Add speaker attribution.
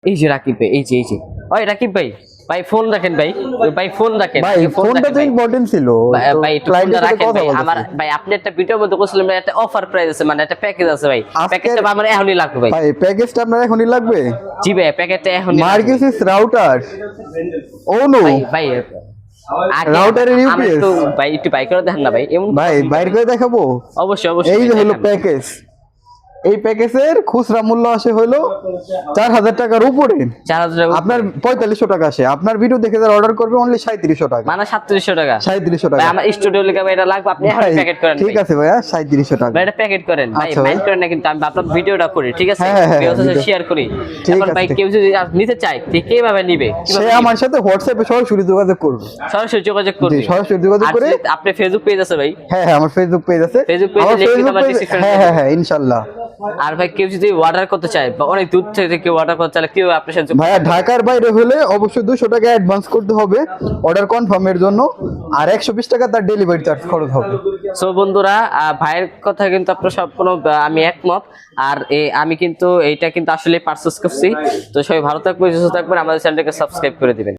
Speaker 1: এই যে রাকিব ভাই, এই যে ওই রাকিব ভাই, ভাই ফোন রাখেন ভাই, ভাই ফোন রাখেন
Speaker 2: ভাই, ফোনটা তো ইম্পর্টেন্ট ছিল।
Speaker 1: ভাই একটু ফোনটা রাখেন ভাই। আমার ভাই আপনি একটা ভিডিওর মধ্যে বলছিলেন একটা অফার প্রাইস আছে, মানে একটা প্যাকেজ আছে ভাই, প্যাকেজটা আমার এখনই লাগবে ভাই।
Speaker 2: ভাই প্যাকেজটা আপনার এখনই লাগবে?
Speaker 1: জি ভাই, প্যাকেজটা এখনই
Speaker 2: মার্গেসিস রাউটার। ও নো
Speaker 1: ভাই,
Speaker 2: রাউটারের ইউপিএস
Speaker 1: ভাই একটু বাই করে দেখেন না ভাই, এমন
Speaker 2: ভাই বাইরে করে দেখাবো।
Speaker 1: অবশ্যই
Speaker 2: এই যে হলো প্যাকেজ। এই প্যাকেজের খুচরা মূল্য আসে হলো 4000 টাকার উপরে।
Speaker 1: 4000
Speaker 2: আপনার 4500 টাকা আসে। আপনার ভিডিও দেখে যারা অর্ডার করবে অনলি 3700 টাকা,
Speaker 1: মানে 3700 টাকা।
Speaker 2: 3700 টাকা
Speaker 1: ভাই আমার স্টুডিও লিখে ভাই এটা লাগবে, আপনি এখন প্যাকেট করেন।
Speaker 2: ঠিক আছে ভাইয়া, 3700 টাকা
Speaker 1: ভাই এটা প্যাকেট করেন ভাই, মাইন্ড করেন না কিন্তু আমি আপনার ভিডিওটা করি, ঠিক আছে?
Speaker 2: হ্যাঁ,
Speaker 1: শেয়ার করি।
Speaker 2: ঠিক
Speaker 1: এখন
Speaker 2: আছে।
Speaker 1: ভাই কেউ যদি নিতে চায় কিভাবে নিবে?
Speaker 2: সে আমার সাথে হোয়াটসঅ্যাপে সরাসরি যোগাযোগ করবে।
Speaker 1: সরাসরি যোগাযোগ করবে।
Speaker 2: জি, সরাসরি যোগাযোগ করে।
Speaker 1: আপনি ফেসবুক পেজ আছে ভাই?
Speaker 2: হ্যাঁ, আমার ফেসবুক পেজ আছে।
Speaker 1: ফেসবুক পেজে লিংক আমার ডেসক্রিপশনে।
Speaker 2: হ্যাঁ, ইনশাআল্লাহ।
Speaker 1: আর ভাই কেউ যদি অর্ডার করতে চায় বা অনেক দূর থেকে কেউ অর্ডার করতে চায়, কিভাবে আপনার সাথে?
Speaker 2: ভাইয়া ঢাকার বাইরে হলে অবশ্যই 200 টাকা অ্যাডভান্স করতে হবে অর্ডার কনফার্মের জন্য, আর 120 টাকা তার ডেলিভারি চার্জ খরচ হবে।
Speaker 1: সো বন্ধুরা, ভাইয়ের কথা কিন্তু আপনার সম্পূর্ণ আমি একমত। আর আমি কিন্তু এইটা কিন্তু আসলে পারচেজ করছি। তো সবাই ভালো থাকবেন, সুস্থ থাকবেন, আমাদের চ্যানেলটাকে সাবস্ক্রাইব করে দিবেন।